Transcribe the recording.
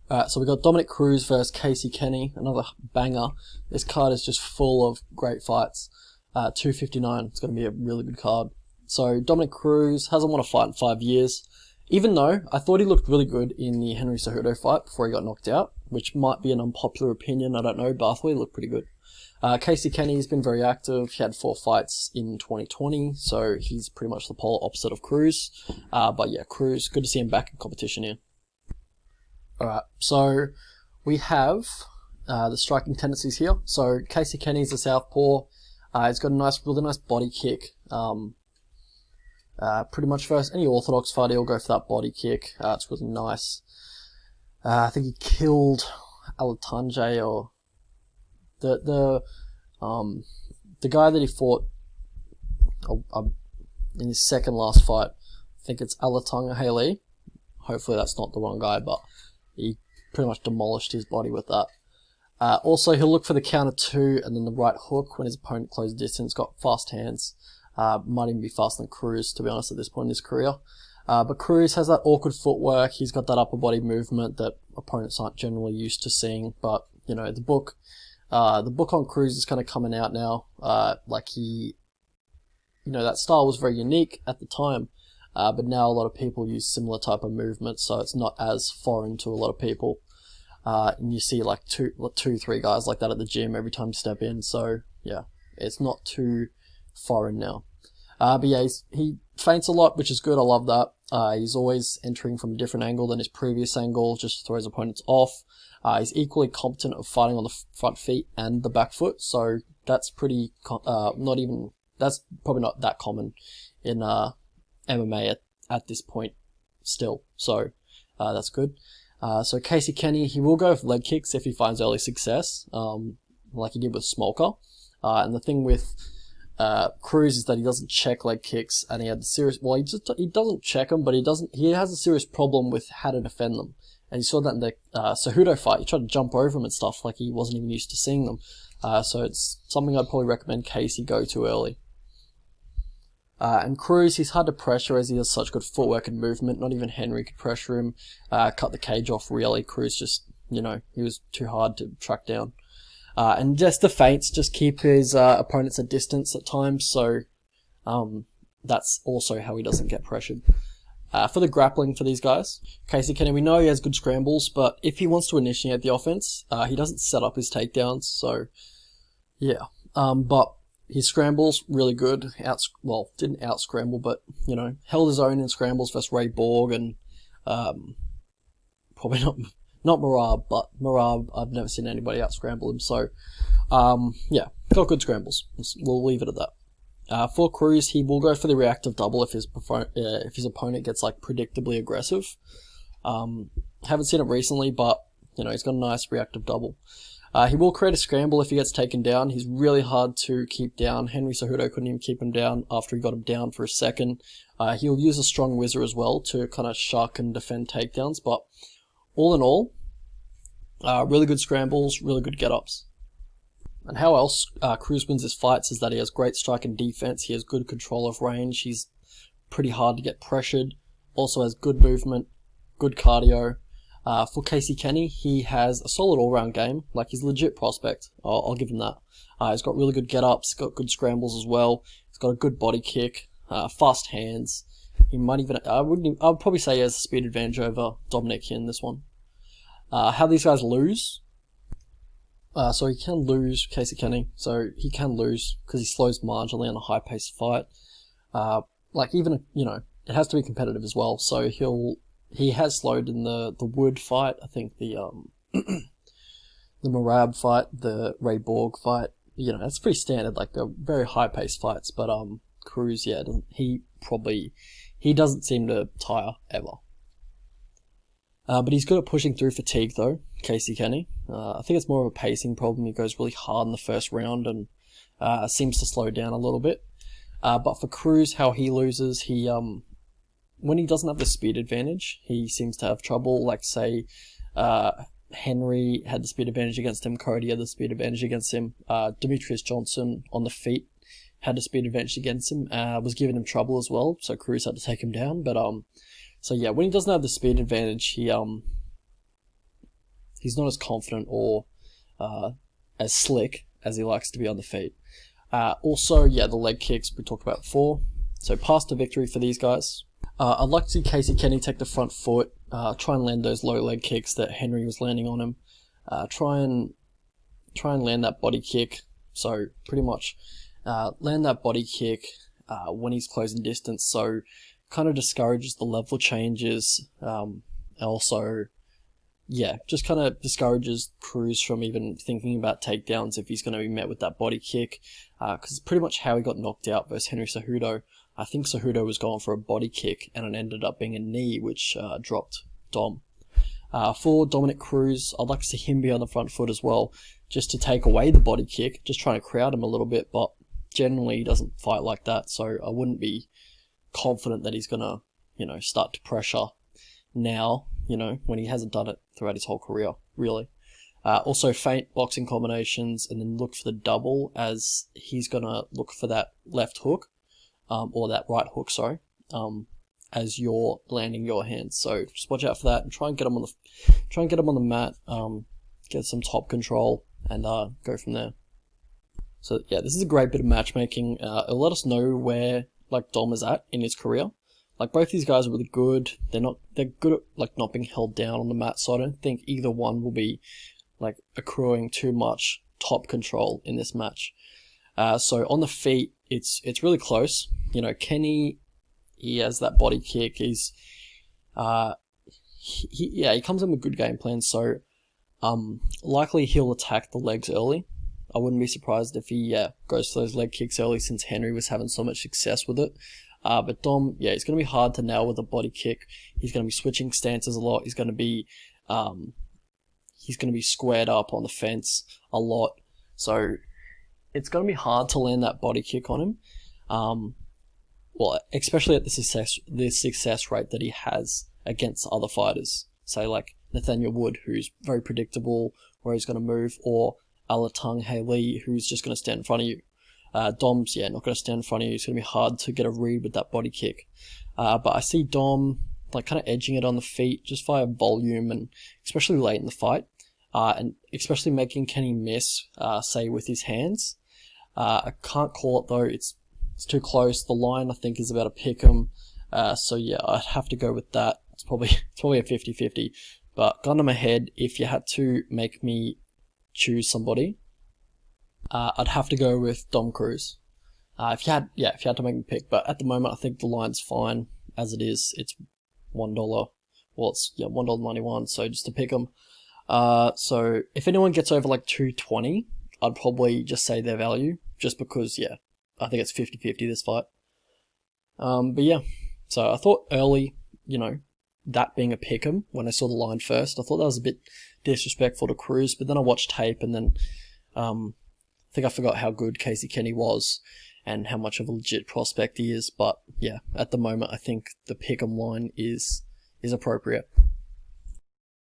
So we got Dominick Cruz versus Kenney, another banger. This card is just full of great fights. 259, it's going to be a really good card. So Dominick Cruz hasn't won a fight in 5 years, even though I thought he looked really good in the Henry Cejudo fight before he got knocked out, which might be an unpopular opinion, I don't know, but I thought he looked pretty good. Kenney's been very active. He had 4 fights in 2020, so he's pretty much the polar opposite of Cruz. But yeah, Cruz, good to see him back in competition here. Alright, so we have the striking tendencies here. So Kenney's a southpaw. He's got a really nice body kick. Pretty much first, any orthodox fighter will go for that body kick. It's really nice. I think he killed Adesanya, or the guy that he fought in his second last fight. I think it's Adesanya Haley. Hopefully that's not the wrong guy, but he pretty much demolished his body with that. Also, he'll look for the counter 2 and then the right hook when his opponent closes distance. Got fast hands. Might even be faster than Cruz, to be honest, at this point in his career. But Cruz has that awkward footwork. He's got that upper body movement that opponents aren't generally used to seeing. But, you know, the book on Cruz is kind of coming out now. That style was very unique at the time. But now a lot of people use similar type of movements, so it's not as foreign to a lot of people. And you see like two, 3 guys like that at the gym every time you step in. So yeah, it's not too foreign now. But yeah, he feints a lot, which is good. I love that. He's always entering from a different angle than his previous angle, just to throw his opponents off. He's equally competent of fighting on the front feet and the back foot. So that's pretty, that's probably not that common in MMA at this point still. So that's good. So Kenney, he will go with leg kicks if he finds early success, like he did with Smolka. And the thing with Cruz is that he doesn't check leg kicks, and he had the serious. Well, he doesn't check them, but he has a serious problem with how to defend them. And you saw that in the Cejudo fight. He tried to jump over them and stuff, like he wasn't even used to seeing them. So it's something I'd probably recommend Casey go to early. And Cruz, he's hard to pressure as he has such good footwork and movement. Not even Henry could pressure him. Cut the cage off really. Cruz just, he was too hard to track down. And just the feints just keep his opponents at distance at times. So that's also how he doesn't get pressured. For the grappling for these guys, Kenney, we know he has good scrambles, but if he wants to initiate the offense, he doesn't set up his takedowns. So yeah, but his scrambles, really good. Didn't out-scramble, but, held his own in scrambles versus Ray Borg and probably not Marab, but Marab, I've never seen anybody out-scramble him. So, yeah, got good scrambles. We'll leave it at that. For Cruz, he will go for the reactive double if his opponent gets, predictably aggressive. Haven't seen it recently, but, he's got a nice reactive double. He will create a scramble if he gets taken down. He's really hard to keep down. Henry Cejudo couldn't even keep him down after he got him down for a second. He'll use a strong whizzer as well to kind of shuck and defend takedowns. But all in all, really good scrambles, really good get-ups. And how else Cruz wins his fights is that he has great strike and defense. He has good control of range. He's pretty hard to get pressured. Also has good movement, good cardio. For Kenney, he has a solid all-round game. He's a legit prospect. I'll give him that. He's got really good get-ups, got good scrambles as well. He's got a good body kick, fast hands. He might even, I would probably say he has a speed advantage over Dominick in this one. How these guys lose. So he can lose, Kenney. So he can lose because he slows marginally on a high-paced fight. It has to be competitive as well. So he has slowed in the Wood fight. I think the Marab fight, the Ray Borg fight. That's pretty standard. They're very high-paced fights. But Cruz, yeah, he doesn't seem to tire ever. But he's good at pushing through fatigue though, Kenney. I think it's more of a pacing problem. He goes really hard in the first round and seems to slow down a little bit. But for Cruz, how he loses, when he doesn't have the speed advantage, he seems to have trouble. Henry had the speed advantage against him. Cody had the speed advantage against him. Demetrius Johnson on the feet had the speed advantage against him. Was giving him trouble as well. So Cruz had to take him down. But so yeah, when he doesn't have the speed advantage, he's not as confident or as slick as he likes to be on the feet. Also, yeah, the leg kicks we talked about before. So path to victory for these guys. I'd like to see Casey Kenney take the front foot, try and land those low leg kicks that Henry was landing on him. Try and land that body kick. So pretty much land that body kick when he's closing distance. So kind of discourages the level changes. Also, yeah, just kind of discourages Cruz from even thinking about takedowns if he's going to be met with that body kick. Because it's pretty much how he got knocked out versus Henry Cejudo. I think Cejudo was going for a body kick and it ended up being a knee, which dropped Dom. For Dominick Cruz, I'd like to see him be on the front foot as well, just to take away the body kick, just trying to crowd him a little bit, but generally he doesn't fight like that, so I wouldn't be confident that he's going to, start to pressure now, when he hasn't done it throughout his whole career, really. Also feint boxing combinations and then look for the double as he's going to look for that left hook, or that right hook, sorry, as you're landing your hands. So just watch out for that and try and get him on the mat, get some top control and go from there. So yeah, this is a great bit of matchmaking. It'll let us know where Dom is at in his career. Both these guys are really good. They're good at not being held down on the mat, so I don't think either one will be accruing too much top control in this match. So on the feet, it's really close. Kenney, he has that body kick. He's he comes in with good game plan. So likely he'll attack the legs early. I wouldn't be surprised if he goes for those leg kicks early since Henry was having so much success with it. But Dom, it's going to be hard to nail with a body kick. He's going to be switching stances a lot. He's going to be squared up on the fence a lot. So it's going to be hard to land that body kick on him. Well, especially at the success rate that he has against other fighters. Say Nathaniel Wood, who's very predictable where he's going to move, or Alatang Haley, who's just going to stand in front of you. Dom's, not going to stand in front of you. It's going to be hard to get a read with that body kick. But I see Dom kind of edging it on the feet just via volume and especially late in the fight. And especially making Kenney miss, say, with his hands. I can't call it though. It's too close. The line, I think, is about a pick'em. So yeah, I'd have to go with that. It's probably a 50-50. But gun to my head, if you had to make me choose somebody, I'd have to go with Dom Cruz. If you had to make me pick, but at the moment I think the line's fine as it is. It's $1. Well, it's $1.91. So just to pick them. So if anyone gets over $2.20, I'd probably just say their value, just because I think it's 50-50 this fight. But yeah, so I thought early, that being a pick'em when I saw the line first, I thought that was a bit disrespectful to Cruz. But then I watched tape and then I think I forgot how good Casey Kenney was and how much of a legit prospect he is. But yeah, at the moment I think the pick'em line is appropriate.